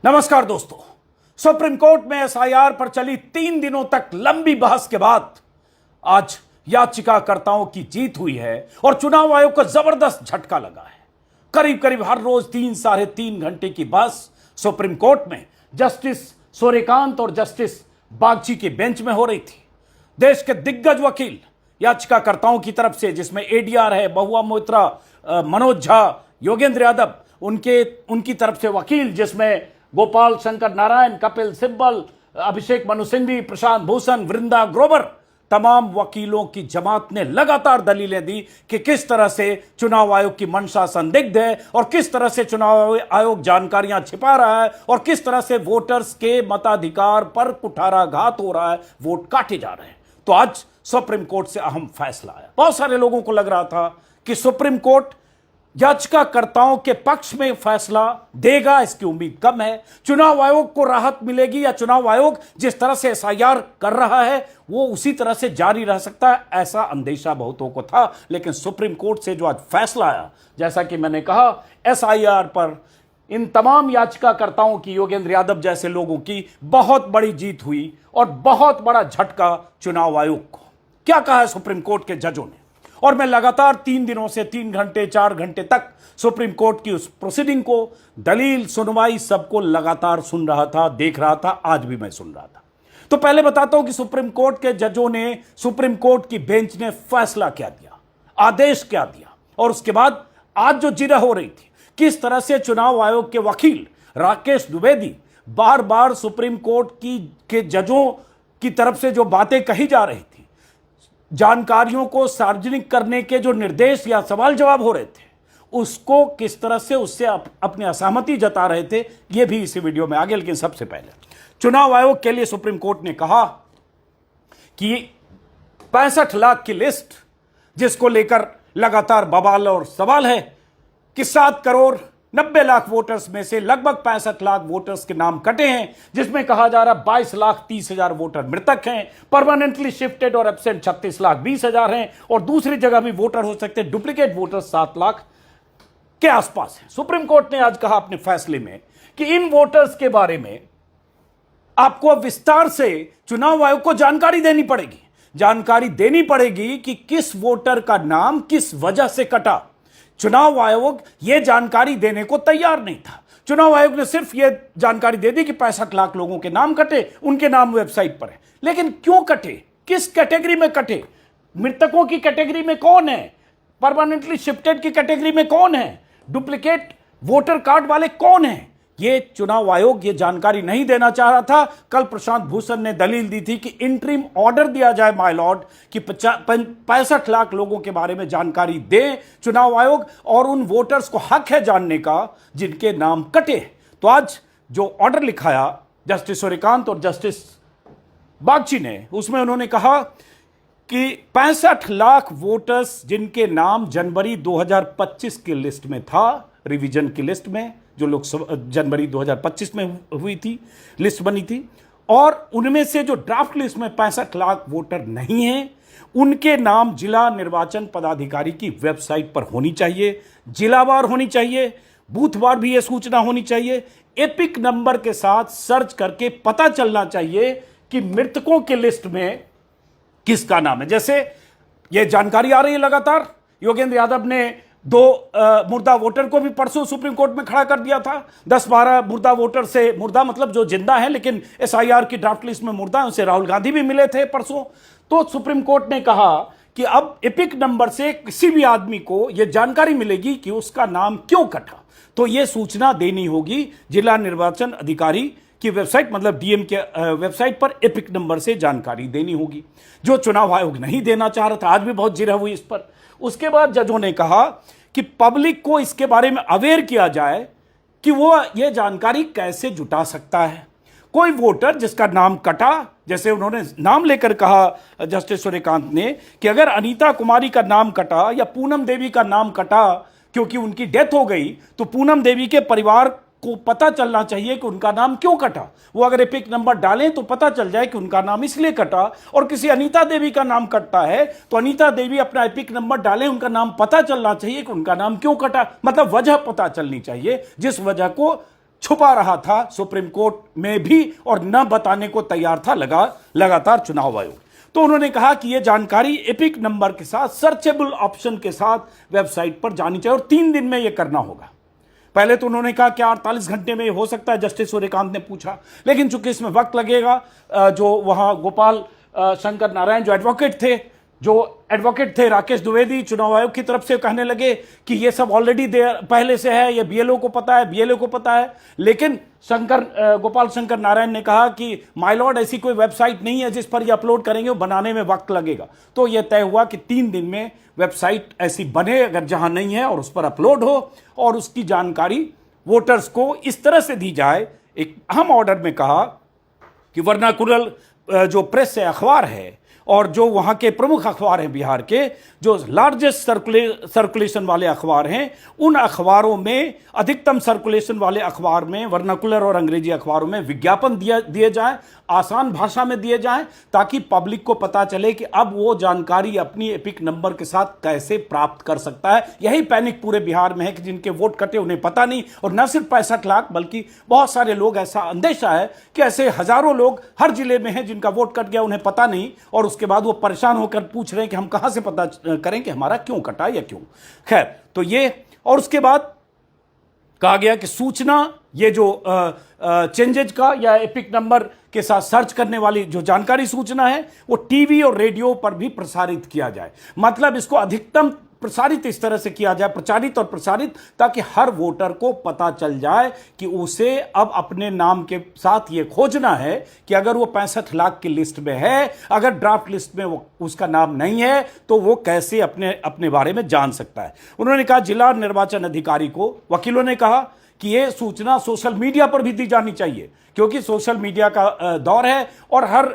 नमस्कार दोस्तों। Supreme court में एसआईआर पर चली 3 दिनों तक लंबी बहस के बाद आज याचिकाकर्ताओं की जीत हुई है और चुनाव आयोग को जबरदस्त झटका लगा है। करीब करीब हर रोज 3-3.5 घंटे की बहस सुप्रीम कोर्ट में जस्टिस सूर्यकांत और जस्टिस बागची के बेंच में हो रही थी। देश के दिग्गज वकील याचिकाकर्ताओं की तरफ से, जिसमें एडीआर है, बहुआ मोइत्रा, मनोज झा, योगेंद्र यादव, उनकी तरफ से वकील जिसमें गोपाल शंकर नारायण, कपिल सिब्बल, अभिषेक मनु सिंघवी, प्रशांत भूषण, वृंदा ग्रोवर, तमाम वकीलों की जमात ने लगातार दलीलें दी कि किस तरह से चुनाव आयोग की मंशा संदिग्ध है और किस तरह से चुनाव आयोग जानकारियां छिपा रहा है और किस तरह से वोटर्स के मताधिकार पर कुठाराघात हो रहा है, वोट काटे जा रहे हैं। तो आज सुप्रीम कोर्ट से अहम फैसला आया। बहुत सारे लोगों को लग रहा था कि सुप्रीम कोर्ट याचिकाकर्ताओं के पक्ष में फैसला देगा, इसकी उम्मीद कम है। चुनाव आयोग को राहत मिलेगी या चुनाव आयोग जिस तरह से एसआईआर कर रहा है वो उसी तरह से जारी रह सकता है, ऐसा अंदेशा बहुतों को था। लेकिन सुप्रीम कोर्ट से जो आज फैसला आया, जैसा कि मैंने कहा, एसआईआर पर इन तमाम याचिकाकर्ताओं की, योगेंद्र यादव जैसे लोगों की बहुत बड़ी जीत हुई और बहुत बड़ा झटका चुनाव आयोग को। क्या कहा है सुप्रीम कोर्ट के जजों ने? और मैं लगातार 3 दिनों से 3 घंटे 4 घंटे तक सुप्रीम कोर्ट की उस प्रोसीडिंग को, दलील, सुनवाई, सबको लगातार सुन रहा था, देख रहा था। आज भी मैं सुन रहा था। तो पहले बताता हूं कि सुप्रीम कोर्ट के जजों ने, सुप्रीम कोर्ट की बेंच ने फैसला क्या दिया, आदेश क्या दिया, और उसके बाद आज जो जिरह हो रही थी, किस तरह से चुनाव आयोग के वकील राकेश द्विवेदी बार बार सुप्रीम कोर्ट के जजों की तरफ से जो बातें कही जा रही थी, जानकारियों को सार्वजनिक करने के जो निर्देश या सवाल जवाब हो रहे थे, उसको किस तरह से उससे अपनी असहमति जता रहे थे, यह भी इसी वीडियो में आगे। लेकिन सबसे पहले चुनाव आयोग के लिए सुप्रीम कोर्ट ने कहा कि 65 लाख की लिस्ट, जिसको लेकर लगातार बवाल और सवाल है कि 7,90,00,000 वोटर्स में से लगभग 65 लाख वोटर्स के नाम कटे हैं, जिसमें कहा जा रहा 22,30,000 वोटर मृतक हैं, परमानेंटली शिफ्टेड और एब्सेंट 36,20,000 हैं, और दूसरी जगह भी वोटर हो सकते हैं, डुप्लीकेट वोटर 7 लाख के आसपास है। सुप्रीम कोर्ट ने आज कहा अपने फैसले में कि इन वोटर्स के बारे में आपको विस्तार से चुनाव आयोग को जानकारी देनी पड़ेगी। जानकारी देनी पड़ेगी कि किस वोटर का नाम किस वजह से कटा। चुनाव आयोग यह जानकारी देने को तैयार नहीं था। चुनाव आयोग ने सिर्फ यह जानकारी दे दी कि 65 लाख लोगों के नाम कटे, उनके नाम वेबसाइट पर है। लेकिन क्यों कटे, किस कैटेगरी में कटे, मृतकों की कैटेगरी में कौन है, परमानेंटली शिफ्टेड की कैटेगरी में कौन है, डुप्लीकेट वोटर कार्ड वाले कौन हैं, ये चुनाव आयोग ये जानकारी नहीं देना चाह रहा था। कल प्रशांत भूषण ने दलील दी थी कि इंटरिम ऑर्डर दिया जाए माय लॉर्ड कि 65 लाख लोगों के बारे में जानकारी दे चुनाव आयोग, और उन वोटर्स को हक है जानने का जिनके नाम कटे। तो आज जो ऑर्डर लिखाया जस्टिस सूर्यकांत और जस्टिस बागची ने, उसमें उन्होंने कहा कि 65 लाख वोटर्स जिनके नाम जनवरी 2025 की लिस्ट में था, रिवीजन की लिस्ट में, जो लोग जनवरी 2025 में हुई थी, लिस्ट बनी थी, और उनमें से जो ड्राफ्ट लिस्ट में 65 लाख वोटर नहीं हैं, उनके नाम जिला निर्वाचन पदाधिकारी की वेबसाइट पर होनी चाहिए, जिलावार होनी चाहिए, बूथवार भी यह सूचना होनी चाहिए, एपिक नंबर के साथ सर्च करके पता चलना चाहिए कि मृतकों के लिस्ट में किसका नाम है। जैसे यह जानकारी आ रही है लगातार, योगेंद्र यादव ने 2 मुर्दा वोटर को भी परसों सुप्रीम कोर्ट में खड़ा कर दिया था। 10-12 मुर्दा वोटर से, मुर्दा मतलब जो जिंदा है लेकिन एसआईआर की ड्राफ्ट लिस्ट में मुर्दा है, उनसे राहुल गांधी भी मिले थे परसों। तो सुप्रीम कोर्ट ने कहा कि अब एपिक नंबर से किसी भी आदमी को यह जानकारी मिलेगी कि उसका नाम क्यों कटा, तो यह सूचना देनी होगी जिला निर्वाचन अधिकारी की वेबसाइट, मतलब डीएम के वेबसाइट पर एपिक नंबर से जानकारी देनी होगी, जो चुनाव आयोग नहीं देना चाह रहा था। आज भी बहुत जिरह हुई इस पर। उसके बाद जजों ने कहा कि पब्लिक को इसके बारे में अवेयर किया जाए कि वो ये जानकारी कैसे जुटा सकता है। कोई वोटर जिसका नाम कटा, जैसे उन्होंने नाम लेकर कहा जस्टिस सूर्यकांत ने कि अगर अनीता कुमारी का नाम कटा या पूनम देवी का नाम कटा क्योंकि उनकी डेथ हो गई, तो पूनम देवी के परिवार को पता चलना चाहिए कि उनका नाम क्यों कटा। वो अगर एपिक नंबर डालें तो पता चल जाए कि उनका नाम इसलिए कटा। और किसी अनीता देवी का नाम कटता है तो अनीता देवी अपना एपिक नंबर डालें, उनका नाम पता चलना चाहिए कि उनका नाम क्यों कटा, मतलब वजह पता चलनी चाहिए जिस वजह को छुपा रहा था सुप्रीम कोर्ट में भी और न बताने को तैयार था लगातार चुनाव आयोग। तो उन्होंने कहा कि यह जानकारी एपिक नंबर के साथ सर्चेबल ऑप्शन के साथ वेबसाइट पर जानी चाहिए और 3 दिन में यह करना होगा। पहले तो उन्होंने कहा कि 48 घंटे में हो सकता है, जस्टिस सूर्यकांत ने पूछा, लेकिन चूंकि इसमें वक्त लगेगा, जो वहां गोपाल शंकर नारायण जो एडवोकेट थे राकेश द्विवेदी चुनाव आयोग की तरफ से कहने लगे कि ये सब ऑलरेडी पहले से है, ये बीएलओ को पता है। लेकिन गोपाल शंकर नारायण ने कहा कि माय लॉर्ड, ऐसी कोई वेबसाइट नहीं है जिस पर ये अपलोड करेंगे, वो बनाने में वक्त लगेगा। तो यह तय हुआ कि 3 दिन में वेबसाइट ऐसी बने अगर जहां नहीं है और उस पर अपलोड हो और उसकी जानकारी वोटर्स को इस तरह से दी जाए। एक अहम ऑर्डर में कहा कि वर्नाकुलर जो प्रेस है, अखबार है, और जो वहां के प्रमुख अखबार हैं बिहार के, जो लार्जेस्ट सर्कुलेशन वाले अखबार हैं, उन अखबारों में, अधिकतम सर्कुलेशन वाले अखबार में, वर्नाकुलर और अंग्रेजी अखबारों में विज्ञापन दिए जाएं, आसान भाषा में दिए जाएं, ताकि पब्लिक को पता चले कि अब वो जानकारी अपनी एपिक नंबर के साथ कैसे प्राप्त कर सकता है। यही पैनिक पूरे बिहार में है कि जिनके वोट कटे उन्हें पता नहीं, और न सिर्फ 65 लाख बल्कि बहुत सारे लोग, ऐसा अंदेशा है कि ऐसे हजारों लोग हर जिले में हैं जिनका वोट कट गया, उन्हें पता नहीं, और उसके बाद वो परेशान होकर पूछ रहे हैं कि हम कहां से पता करें कि हमारा क्यों कटा या क्यों। खैर, तो ये, और उसके बाद कहा गया कि सूचना, ये जो चेंजेज का या एपिक नंबर के साथ सर्च करने वाली जो जानकारी सूचना है, वो टीवी और रेडियो पर भी प्रसारित किया जाए। मतलब इसको अधिकतम प्रसारित इस तरह से किया जाए, प्रचारित और प्रसारित, ताकि हर वोटर को पता चल जाए कि उसे अब अपने नाम के साथ ये खोजना है कि अगर वो 65 लाख की लिस्ट में है, अगर ड्राफ्ट लिस्ट में वो उसका नाम नहीं है, तो वो कैसे अपने बारे में जान सकता है। उन्होंने कहा जिला निर्वाचन अधिकारी को, वकीलों ने कहा कि ये सूचना सोशल मीडिया पर भी दी जानी चाहिए, क्योंकि सोशल मीडिया का दौर है, और हर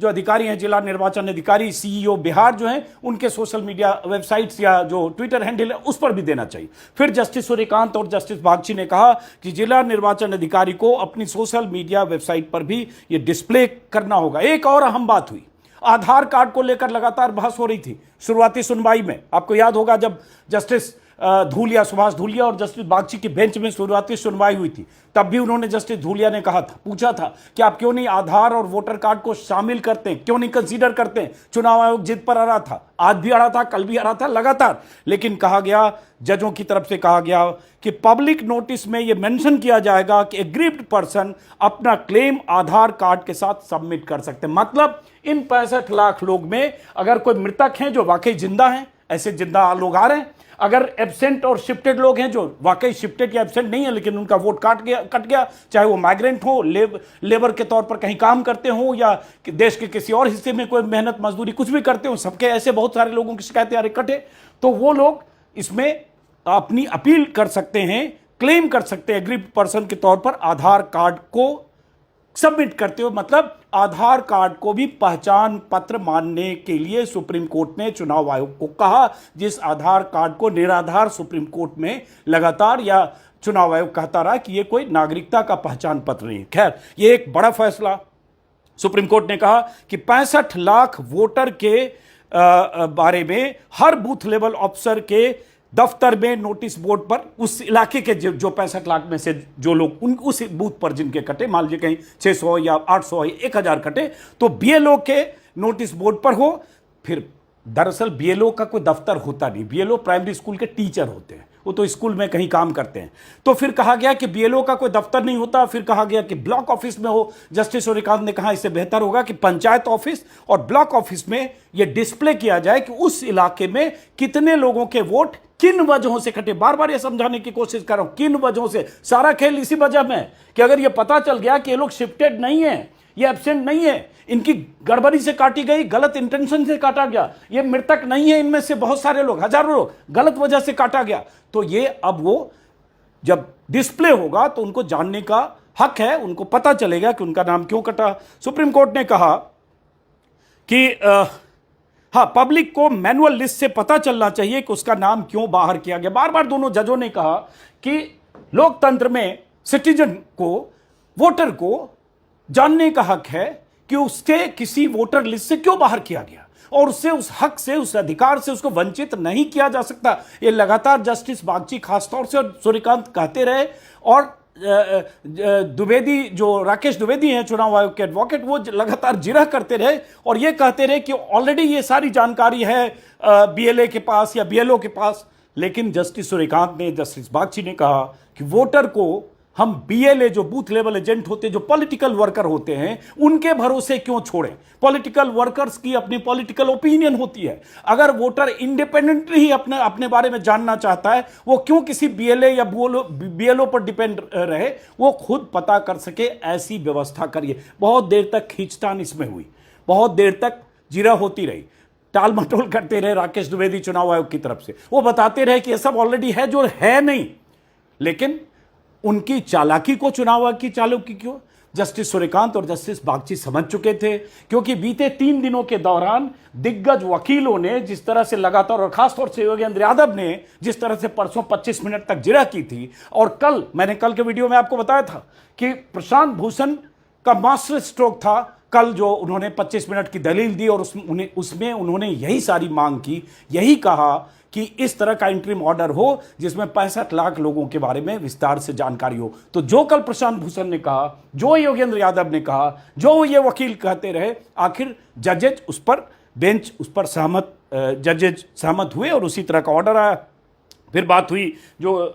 जो अधिकारी हैं, जिला निर्वाचन अधिकारी, सीईओ बिहार जो हैं, उनके सोशल मीडिया वेबसाइट्स या जो ट्विटर हैंडल है उस पर भी देना चाहिए। फिर जस्टिस सूर्यकांत और जस्टिस बागची ने कहा कि जिला निर्वाचन अधिकारी को अपनी सोशल मीडिया वेबसाइट पर भी ये डिस्प्ले करना होगा। एक और अहम बात हुई, आधार कार्ड को लेकर लगातार बहस हो रही थी शुरुआती सुनवाई में। आपको याद होगा जब जस्टिस सुभाष धूलिया और जस्टिस बागची की बेंच में शुरुआती सुनवाई हुई थी, तब भी उन्होंने, जस्टिस धूलिया ने पूछा था कि आप क्यों नहीं आधार और वोटर कार्ड को शामिल करते हैं, क्यों नहीं कंसीडर करते हैं। चुनाव आयोग जिद पर आ रहा था, आज भी आ रहा था, कल भी आ रहा था, लगातार। लेकिन कहा गया, जजों की तरफ से कहा गया कि पब्लिक नोटिस में यह मेंशन किया जाएगा कि एग्रीव्ड पर्सन अपना क्लेम आधार कार्ड के साथ सबमिट कर सकते हैं। मतलब इन 65 लाख लोग में अगर कोई मृतक हैं जो वाकई जिंदा हैं, ऐसे जिंदा लोग आ रहे हैं, अगर एब्सेंट और शिफ्टेड लोग हैं जो वाकई शिफ्टेड या एब्सेंट नहीं है लेकिन उनका वोट कट गया, चाहे वो माइग्रेंट हो, लेबर के तौर पर कहीं काम करते हो, या देश के किसी और हिस्से में कोई मेहनत मजदूरी कुछ भी करते हो, सबके ऐसे बहुत सारे लोगों की शिकायतें आ रही कटे, तो वो लोग इसमें अपनी अपील कर सकते हैं, क्लेम कर सकते हैं एग्रीड पर्सन के तौर पर आधार कार्ड को सबमिट करते हो। मतलब आधार कार्ड को भी पहचान पत्र मानने के लिए सुप्रीम कोर्ट ने चुनाव आयोग को कहा, जिस आधार कार्ड को निराधार सुप्रीम कोर्ट में लगातार, या चुनाव आयोग कहता रहा कि यह कोई नागरिकता का पहचान पत्र नहीं है। खैर, यह एक बड़ा फैसला। सुप्रीम कोर्ट ने कहा कि 65 लाख वोटर के बारे में हर बूथ लेवल ऑफिसर के दफ्तर में नोटिस बोर्ड पर उस इलाके के जो 65 लाख में से जो लोग उस बूथ पर जिनके कटे, मान लीजिए कहीं 600 या 800 या 1000 कटे, तो बीएलओ के नोटिस बोर्ड पर हो। फिर दरअसल बीएलओ का कोई दफ्तर होता नहीं, बीएलओ प्राइमरी स्कूल के टीचर होते हैं, वो तो स्कूल में कहीं काम करते हैं। तो फिर कहा गया कि बीएलओ का कोई दफ्तर नहीं होता, फिर कहा गया कि ब्लॉक ऑफिस में हो। जस्टिस सूर्यकांत ने कहा इससे बेहतर होगा कि पंचायत ऑफिस और ब्लॉक ऑफिस में यह डिस्प्ले किया जाए कि उस इलाके में कितने लोगों के वोट किन वजहों से कटे। बार बार यह समझाने की कोशिश कर रहा हूं, किन वजहों से। सारा खेल इसी वजह में कि अगर यह पता चल गया कि ये लोग शिफ्टेड नहीं है, ये एब्सेंट नहीं है, इनकी गड़बड़ी से काटी गई, गलत इंटेंशन से काटा गया, ये मृतक नहीं है, इनमें से बहुत सारे लोग, हजारों लोग गलत वजह से काटा गया, तो ये अब वो जब डिस्प्ले होगा तो उनको जानने का हक है, उनको पता चलेगा कि उनका नाम क्यों कटा। सुप्रीम कोर्ट ने कहा कि हाँ, पब्लिक को मैनुअल लिस्ट से पता चलना चाहिए कि उसका नाम क्यों बाहर किया गया। बार बार दोनों जजों ने कहा कि लोकतंत्र में सिटीजन को, वोटर को जानने का हक है कि उसके किसी वोटर लिस्ट से क्यों बाहर किया गया, और उससे, उस हक से, उस अधिकार से उसको वंचित नहीं किया जा सकता। ये लगातार जस्टिस बागची खासतौर से और सूर्यकांत कहते रहे, और द्विवेदी, जो राकेश द्विवेदी हैं चुनाव आयोग के एडवोकेट, वो लगातार जिरह करते रहे और ये कहते रहे कि ऑलरेडी ये सारी जानकारी है बीएलए के पास या बीएलओ के पास। लेकिन जस्टिस सूर्यकांत ने, जस्टिस बागची ने कहा कि वोटर को हम बीएलए, जो बूथ लेवल एजेंट होते हैं, जो पॉलिटिकल वर्कर होते हैं, उनके भरोसे क्यों छोड़ें। पॉलिटिकल वर्कर्स की अपनी पॉलिटिकल ओपिनियन होती है। अगर वोटर इंडिपेंडेंटली ही अपने बारे में जानना चाहता है, वो क्यों किसी बीएलए या बीएलओ पर डिपेंड रहे, वो खुद पता कर सके, ऐसी व्यवस्था करिए। बहुत देर तक खींचतान इसमें हुई, बहुत देर तक जिरह होती रही, टाल मटोल करते रहे राकेश द्विवेदी चुनाव आयोग की तरफ से। वो बताते रहे कि ये सब ऑलरेडी है, जो है नहीं। लेकिन उनकी चालाकी को चुनाव आयोग की चालाकी क्यों जस्टिस सूर्यकांत और जस्टिस बागची समझ चुके थे, क्योंकि बीते 3 दिनों के दौरान दिग्गज वकीलों ने जिस तरह से लगातार, और खासतौर से योगेंद्र यादव ने जिस तरह से परसों 25 मिनट तक जिरह की थी, और कल मैंने कल के वीडियो में आपको बताया था कि प्रशांत भूषण का मास्टर स्ट्रोक था कल, जो उन्होंने 25 मिनट की दलील दी और उसमें उन्होंने यही सारी मांग की, यही कहा कि इस तरह का इंटरिम ऑर्डर हो जिसमें 65 लाख लोगों के बारे में विस्तार से जानकारी हो। तो जो कल प्रशांत भूषण ने कहा, जो योगेंद्र यादव ने कहा, जो ये वकील कहते रहे, आखिर जजेज उस पर, बेंच उस पर सहमत, जजेज सहमत हुए और उसी तरह का ऑर्डर आया। फिर बात हुई, जो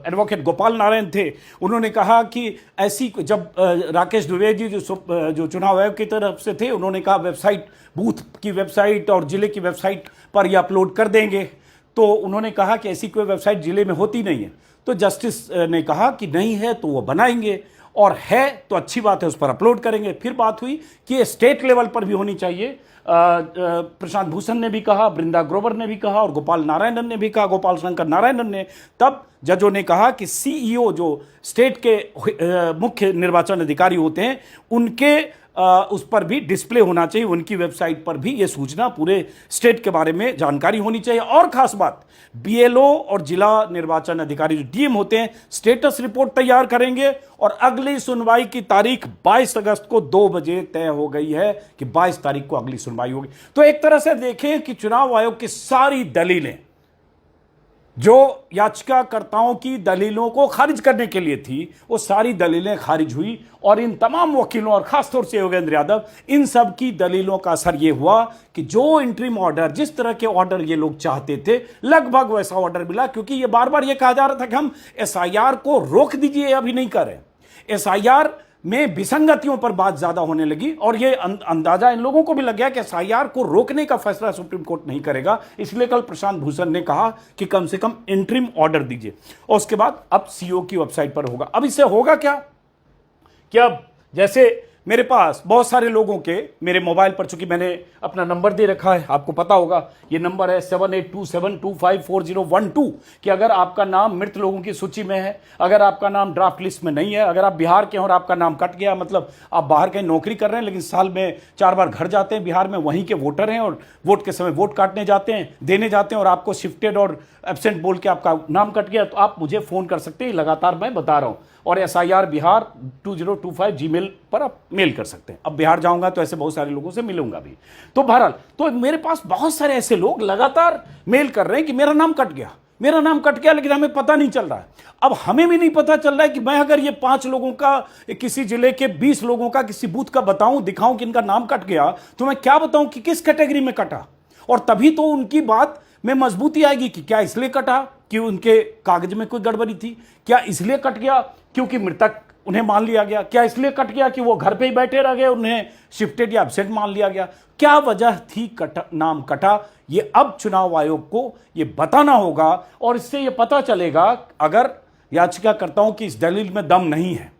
एडवोकेट गोपाल नारायण थे, उन्होंने कहा कि ऐसी, जब राकेश द्विवेदी जो चुनाव आयोग की तरफ से थे, उन्होंने कहा वेबसाइट, बूथ की वेबसाइट और जिले की वेबसाइट पर ये अपलोड कर देंगे। तो उन्होंने कहा कि ऐसी कोई वेबसाइट जिले में होती नहीं है। तो जस्टिस ने कहा कि नहीं है तो वो बनाएंगे, और है तो अच्छी बात है, उस पर अपलोड करेंगे। फिर बात हुई कि ये स्टेट लेवल पर भी होनी चाहिए। प्रशांत भूषण ने भी कहा, बृंदा ग्रोवर ने भी कहा, और गोपाल नारायणन ने भी कहा, गोपाल शंकर नारायणन ने। तब जजों ने कहा कि सीईओ, जो स्टेट के मुख्य निर्वाचन अधिकारी होते हैं, उनके उस पर भी डिस्प्ले होना चाहिए, उनकी वेबसाइट पर भी ये सूचना पूरे स्टेट के बारे में जानकारी होनी चाहिए। और खास बात, बीएलओ और जिला निर्वाचन अधिकारी जो डीएम होते हैं, स्टेटस रिपोर्ट तैयार करेंगे, और अगली सुनवाई की तारीख 22 अगस्त को 2 बजे तय हो गई है कि 22 तारीख को अगली सुनवाई होगी। तो एक तरह से देखें कि चुनाव आयोग की सारी दलीलें, जो याचिकाकर्ताओं की दलीलों को खारिज करने के लिए थी, वो सारी दलीलें खारिज हुई। और इन तमाम वकीलों और खासतौर से योगेंद्र यादव, इन सब की दलीलों का असर ये हुआ कि जो इंटरिम ऑर्डर, जिस तरह के ऑर्डर ये लोग चाहते थे, लगभग वैसा ऑर्डर मिला। क्योंकि ये बार बार ये कहा जा रहा था कि हम एसआईआर को रोक दीजिए, अभी नहीं कर रहे। एसआईआर में विसंगतियों पर बात ज्यादा होने लगी, और ये अंदाजा इन लोगों को भी लग गया कि एसआईआर को रोकने का फैसला सुप्रीम कोर्ट नहीं करेगा। इसलिए कल प्रशांत भूषण ने कहा कि कम से कम इंटरिम ऑर्डर दीजिए, और उसके बाद अब सीओ की वेबसाइट पर होगा। अब इससे होगा क्या कि अब जैसे मेरे पास बहुत सारे लोगों के, मेरे मोबाइल पर, चूंकि मैंने अपना नंबर दे रखा है, आपको पता होगा, ये नंबर है 7827254012, कि अगर आपका नाम मृत लोगों की सूची में है, अगर आपका नाम ड्राफ्ट लिस्ट में नहीं है, अगर आप बिहार के हैं और आपका नाम कट गया, मतलब आप बाहर कहीं नौकरी कर रहे हैं लेकिन साल में 4 बार घर जाते हैं बिहार में, वहीं के वोटर हैं और वोट के समय वोट काटने जाते हैं, देने जाते हैं, और आपको शिफ्टेड और एब्सेंट बोल के आपका नाम कट गया, तो आप मुझे फोन कर सकते हैं, लगातार मैं बता रहा हूं। और SIR बिहार 2025 जीमेल पर आप मेल कर सकते हैं। अब बिहार जाऊंगा तो ऐसे बहुत सारे लोगों से मिलूंगा भी। तो बहरहाल, तो मेरे पास बहुत सारे ऐसे लोग लगातार मेल कर रहे हैं कि मेरा नाम कट गया, मेरा नाम कट गया, लेकिन हमें पता नहीं चल रहा है। अब हमें भी नहीं पता चल रहा है कि मैं अगर ये 5 लोगों का, किसी जिले के 20 लोगों का, किसी बूथ का बताऊं, दिखाऊं कि इनका नाम कट गया, तो मैं क्या बताऊं कि किस कैटेगरी में कटा। और तभी तो उनकी बात में मजबूती आएगी कि क्या इसलिए कटा कि उनके कागज में कोई गड़बड़ी थी, क्या इसलिए कट गया क्योंकि मृतक उन्हें मान लिया गया, क्या इसलिए कट गया कि वो घर पे ही बैठे रह गए, उन्हें शिफ्टेड या एब्सेंट मान लिया गया, क्या वजह थी नाम कटा। ये अब चुनाव आयोग को ये बताना होगा, और इससे ये पता चलेगा, अगर याचिकाकर्ताओं की इस दलील में दम नहीं है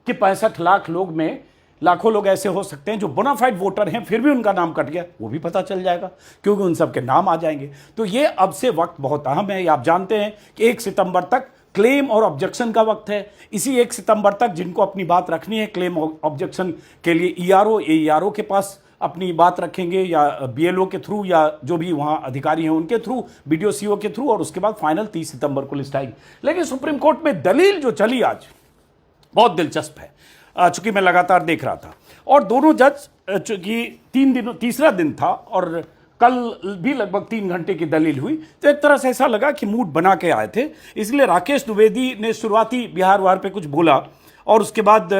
कि 65 लाख लोग में लाखों लोग ऐसे हो सकते हैं जो बोनाफाइड वोटर हैं, फिर भी उनका नाम कट गया, वो भी पता चल जाएगा, क्योंकि उन सबके नाम आ जाएंगे। तो ये अब से वक्त बहुत अहम है। आप जानते हैं कि 1 सितंबर तक क्लेम और ऑब्जेक्शन का वक्त है। इसी 1 सितंबर तक जिनको अपनी बात रखनी है क्लेम और ऑब्जेक्शन के लिए, ERO, AERO के पास अपनी बात रखेंगे, या BLO के थ्रू, या जो भी वहां अधिकारी हैं उनके थ्रू, BDO CO के थ्रू, और उसके बाद फाइनल 30 सितंबर को लिस्ट आएगी। लेकिन सुप्रीम कोर्ट में दलील जो चली आज बहुत दिलचस्प है, चूंकि मैं लगातार देख रहा था, और दोनों जज, चूंकि 3 दिनों, तीसरा दिन था, और कल भी लगभग 3 घंटे की दलील हुई। तो एक तरह से ऐसा लगा कि मूड बना के आए थे, इसलिए राकेश द्विवेदी ने शुरुआती बिहार वार पे कुछ बोला और उसके बाद